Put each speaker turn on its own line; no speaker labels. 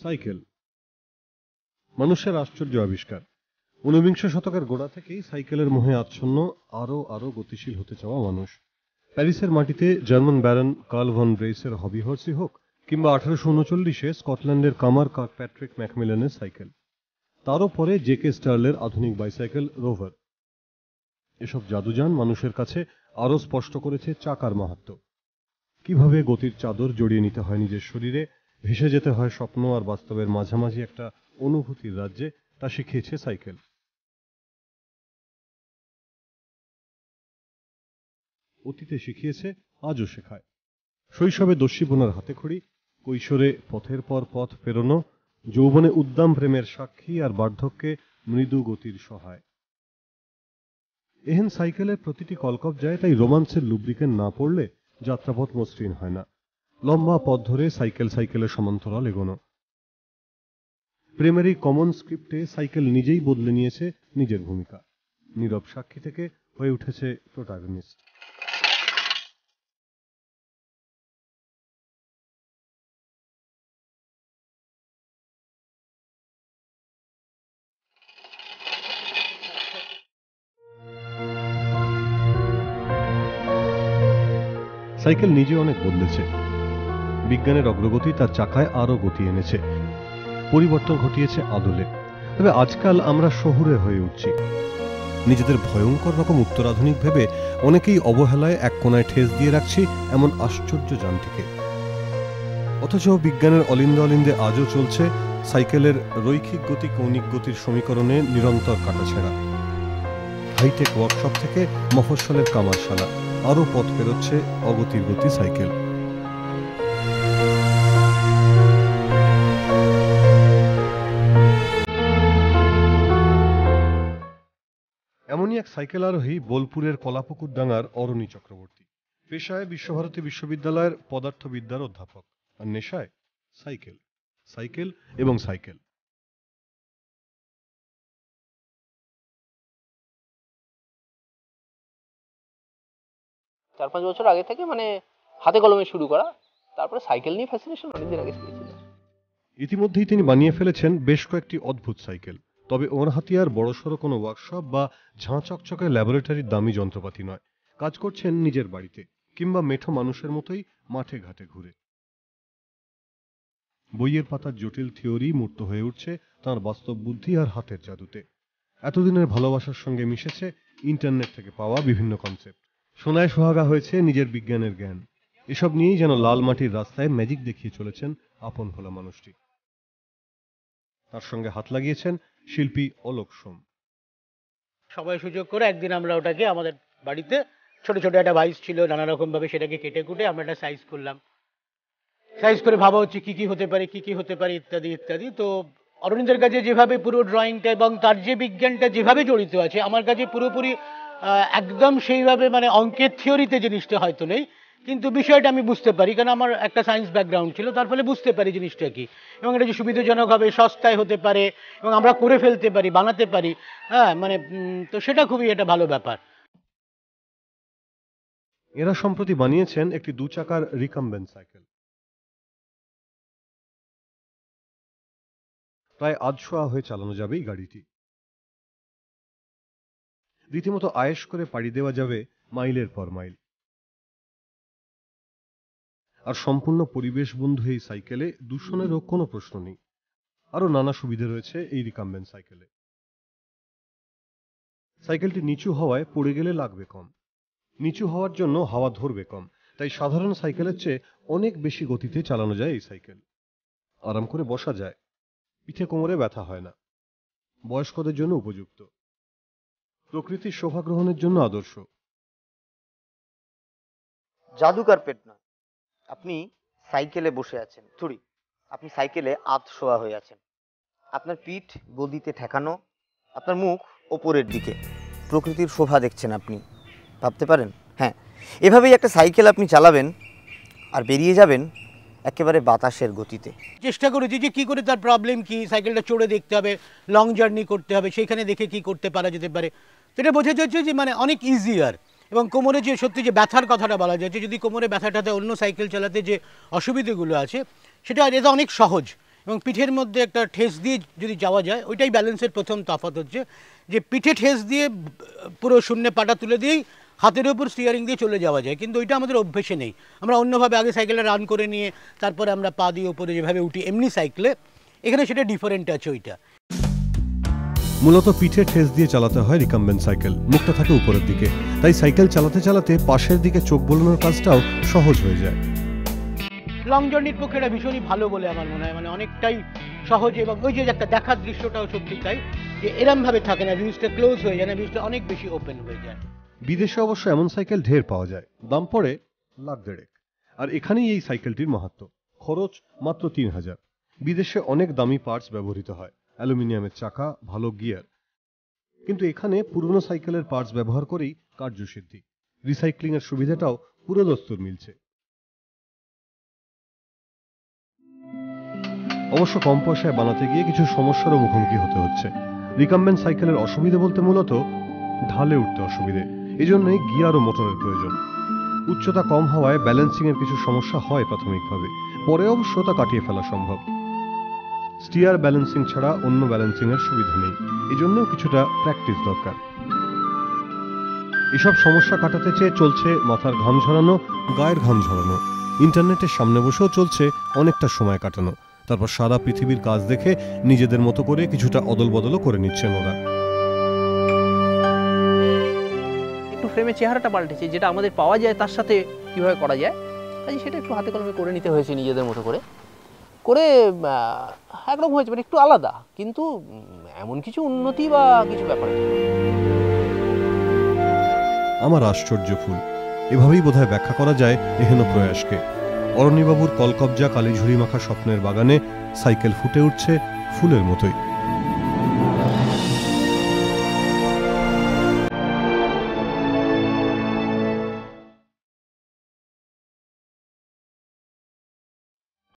Cycle মানুষের আশ্চর্য আবিষ্কার। ঊনবিংশ শতকের গোড়া থেকেই সাইকেলের মোহে আচ্ছন্ন আরো গতিশীল হতে চাওয়া মানুষ। প্যারিসের মাটিতে জার্মান ব্যারন কার্ল ভন ব্রেইসের হবি হর্সই হোক, কিংবা 1839-এ স্কটল্যান্ডের কামার কার্কপ্যাট্রিক ম্যাকমিলানের সাইকেল, তারও পরে জেকে স্টার্লের আধুনিক বাইসাইকেল রোভার, এসব জাদুযান মানুষের কাছে আরো স্পষ্ট করেছে চাকার মাহাত্ম্য। কিভাবে গতির চাদর জড়িয়ে নিতে হয় নিজের শরীরে, ভেসে যেতে হয় স্বপ্ন আর বাস্তবের মাঝামাঝি একটা অনুভূতির রাজ্যে, তা শিখিয়েছে সাইকেল। অতীতে শিখিয়েছে, আজও শেখায়। শৈশবে দস্যিপনার হাতেখড়ি, কৈশোরে পথের পর পথ পেরোনো, যৌবনে উদ্দাম প্রেমের সাক্ষী, আর বার্ধক্যে মৃদু গতির সহায়। এহেন সাইকেলের প্রতিটি কলকব যায়, তাই রোমান্সের লুব্রিকেন্ট না পড়লে যাত্রাপথ মসৃণ হয় না। লম্বা পথ ধরে সাইকেলের সমান্তরাল এগোনো। প্রেমের এই কমন স্ক্রিপ্টে সাইকেল নিজেই বদলে নিয়েছে নিজের ভূমিকা। নীরব সাক্ষী থেকে হয়ে উঠেছে প্রোটাগনিস্ট। সাইকেল নিজে অনেক বদলেছে। বিজ্ঞানের অগ্রগতি তার চাকায় আরো গতি এনেছে, পরিবর্তন ঘটিয়েছে আদলে। তবে আজকাল আমরা শহুরে হয়ে উঠছি। নিজেদের ভয়ঙ্কর রকম উত্তরাধুনিক ভেবে অনেকেই অবহেলায় এক কোনায় ঠেস দিয়ে রাখছি এমন আশ্চর্য যানটিকে। অথচ বিজ্ঞানের অলিন্দে অলিন্দে আজও চলছে সাইকেলের রৈখিক গতি কৌণিক গতির সমীকরণে নিরন্তর কাটাছেঁড়া। হাইটেক ওয়ার্কশপ থেকে মফস্বলের কামারশালা, আরও পথ পেরোচ্ছে অগতির গতি সাইকেল। এমনই এক সাইকেল আরোহী বোলপুরের কলাপুকুর ডাঙ্গার অরণি চক্রবর্তী। পেশায় বিশ্বভারতী বিশ্ববিদ্যালয়ের পদার্থবিদ্যার অধ্যাপক, আর নেশায় সাইকেল, সাইকেল এবং সাইকেল।
4-5 বছর আগে থেকে মানে হাতে কলমে শুরু করা, তারপরে সাইকেল নিয়ে ফ্যাসিনেশন অনেকদিন আগে ছিল।
ইতিমধ্যেই তিনি বানিয়ে ফেলেছেন বেশ কয়েকটি অদ্ভুত সাইকেল। তবে ওর হাতিয়ার বড়সড় কোনো ওয়ার্কশপ বা ঝাঁ চকচকে ল্যাবরেটরির দামি যন্ত্রপাতি নয়। কাজ করছেন নিজের বাড়িতে, কিংবা মেঠো মানুষের মতোই মাঠে ঘাটে ঘুরে। বইয়ের পাতার জটিল থিওরি মূর্ত হয়ে উঠছে তাঁর বাস্তব বুদ্ধি আর হাতের জাদুতে। এতদিনের ভালোবাসার সঙ্গে মিশেছে ইন্টারনেট থেকে পাওয়া বিভিন্ন কনসেপ্ট। সোনায় সোহাগা হয়েছে নিজের বিজ্ঞানের জ্ঞান। এসব নিয়েই যেন লাল মাটির রাস্তায় ম্যাজিক দেখিয়ে চলেছেন আপন ভোলা মানুষটি। তার সঙ্গে হাত লাগিয়েছেন শিল্পী অলোক সোম।
সবাই সুযোগ করে একদিন আমরা ওটাকে আমাদের বাড়িতে ছোট ছোট একটা ভাইস ছিল, নানা রকম ভাবে সেটাকে কেটে কুটে আমরা একটা সাইজ করলাম। সাইজ করে ভাবা হচ্ছে কি কি হতে পারে ইত্যাদি ইত্যাদি। তো অরবিন্দের কাছে যেভাবে পুরো ড্রয়িংটা এবং তার যে বিজ্ঞানটা যেভাবে জড়িত আছে, আমার কাছে পুরোপুরি একদম সেইভাবে মানে অঙ্কের থিওরিতে জিনিসটা হয়তো নেই, কিন্তু বিষয়টা আমি বুঝতে পারি, কারণ আমার একটা সায়েন্স ব্যাকগ্রাউন্ড ছিল, তার ফলে বুঝতে পারি জিনিসটা কি, এবং এটা যে সুবিধাজনক হবে, সস্তায় হতে পারে এবং আমরা করে ফেলতে পারি, বানাতে পারি। হ্যাঁ মানে তো সেটা খুবই একটা ভালো ব্যাপার।
এরা সম্প্রতি বানিয়েছেন একটি 2 চাকার রিকাম্বেন্ট সাইকেল। প্রায় আধশোয়া হয়ে চালানো যাবে এই গাড়িটি। রীতিমতো আয়েশ করে পাড়ি দেওয়া যাবে মাইলের পর মাইল। আর সম্পূর্ণ পরিবেশ বন্ধু এই সাইকেলে দূষণেরও কোনো প্রশ্ন নেই। আরো নানা সুবিধা রয়েছে এই রিকাম্বেন্ট সাইকেলে। সাইকেলটি নিচু হওয়ায় পড়ে গেলে লাগবে কম, নিচু হওয়ার জন্য হাওয়া ধরবে কম, তাই সাধারণ সাইকেলের চেয়ে অনেক বেশি গতিতে চালানো যায় এই সাইকেল। আরাম করে বসা যায়, পিঠে কোমরে ব্যথা হয় না, বয়স্কদের জন্য উপযুক্ত, প্রকৃতির শোভা গ্রহণের জন্য আদর্শ।
জাদুকার পেট নয়, আপনি সাইকেলে বসে আছেন, থুড়ি আপনি সাইকেলে আধশোয়া হয়ে আছেন, আপনার পিঠ গদিতে ঠেকানো, আপনার মুখ ওপরের দিকে, প্রকৃতির শোভা দেখছেন আপনি। ভাবতে পারেন? হ্যাঁ, এভাবেই একটা সাইকেল আপনি চালাবেন আর বেরিয়ে যাবেন একেবারে বাতাসের গতিতে।
চেষ্টা করেছি যে কি করে তার প্রবলেম কি, সাইকেলটা চড়ে দেখতে হবে, লং জার্নি করতে হবে, সেইখানে দেখে কি করতে পারা যেতে পারে। সেটা বোঝা যাচ্ছে যে মানে অনেক ইজিয়ার, এবং কোমরে যে সত্যি যে ব্যথার কথাটা বলা যাচ্ছে, যদি কোমরে ব্যথাটাতে অন্য সাইকেল চালাতে যে অসুবিধেগুলো আছে সেটা এটা অনেক সহজ, এবং পিঠের মধ্যে একটা ঠেস দিয়ে যদি যাওয়া যায়, ওইটাই ব্যালেন্সের প্রথম তফাৎ হচ্ছে, যে পিঠে ঠেস দিয়ে পুরো শূন্যে পাটা তুলে দিয়েই হাতের ওপর স্টিয়ারিং দিয়ে চলে যাওয়া যায়, কিন্তু ওইটা আমাদের অভ্যেসে নেই। আমরা অন্যভাবে আগে সাইকেলে রান করে নিয়ে তারপরে আমরা পা দিয়ে ওপরে যেভাবে উঠি এমনি সাইকেলে, এখানে সেটা ডিফারেন্ট আছে ওইটা।
মূলত পিঠে ঠেস দিয়ে চালাতে হয় রিকাম্বেন্ট সাইকেল, মুখটা থাকে উপরের দিকে, তাই সাইকেল চালাতে চালাতে পাশের দিকে চোখ বোলানোর কাজটাও সহজ হয়ে যায়।
লং জার্নির পক্ষে এটা ভীষণই ভালো বলে আমার মনে হয়, মানে অনেকটাই সহজ, এবং ওই যে একটা দেখার দৃশ্যটাও সত্যি তাই, যে এরম ভাবে থাকে না, ভিউজটা ক্লোজ হয়ে যায় না, ভিউজটা অনেক বেশি ওপেন হয়ে যায়।
বিদেশে অবশ্য এমন সাইকেল ঢের পাওয়া যায়, দাম পড়ে লাখ দেড়েক। আর এখানেই এই সাইকেলটির মাহাত্ম্য। খরচ মাত্র ৩,০০০। বিদেশে অনেক দামি পার্টস ব্যবহৃত হয়, অ্যালুমিনিয়ামের চাকা, ভালো গিয়ার, কিন্তু এখানে পুরনো সাইকেলের পার্টস ব্যবহার করেই কার্যসিদ্ধি। রিসাইক্লিং এর সুবিধাটাও পুরো দস্তুর মিলছে। অবশ্য কম পয়সায় বানাতে গিয়ে কিছু সমস্যারও মুখোমুখি হতে হচ্ছে। রিকাম্বেন্ট সাইকেলের অসুবিধে বলতে মূলত ঢালে উঠতে অসুবিধে, এজন্যই গিয়ার ও মোটরের প্রয়োজন। উচ্চতা কম হওয়ায় ব্যালেন্সিং এর কিছু সমস্যা হয় প্রাথমিকভাবে, পরে অবশ্য তা কাটিয়ে ফেলা সম্ভব। স্টিয়ার ব্যালেন্সিং ছাড়া অন্য ব্যালেন্সিং এর সুবিধা নেই, এজন্যও কিছুটা প্র্যাকটিস দরকার। এসব সমস্যা কাটাতে চেয়ে চলছে মাথার ঘাম ঝরানো, গায়ের ঘাম ঝরানো। ইন্টারনেটের সামনে বসেও চলছে অনেকটা সময় কাটানো, তারপর সারা পৃথিবীর কাজ দেখে নিজেদের মতো করে কিছুটা অদল বদলও করে নিচ্ছেন ওরা।
একটু ফ্রেমের চেহারাটা পাল্টেছে, যেটা আমাদের পাওয়া যায় তার সাথে কীভাবে করা যায়, কাজে সেটা একটু হাতে কলমে করে নিতে হয়েছে নিজেদের মতো করে করে একরকম হয়েছে, মানে একটু আলাদা, কিন্তু এমন কিছু উন্নতি বা কিছু ব্যাপার নেই।
আমার আশ্চর্য ফুল, এভাবেই বোধহয় ব্যাখ্যা করা যায় এহেন প্রয়াসকে। অরণ্যবাবুর কলকবজা কালীঝুরি মাখা স্বপ্নের বাগানে সাইকেল ফুটে উঠছে ফুলের মতোই।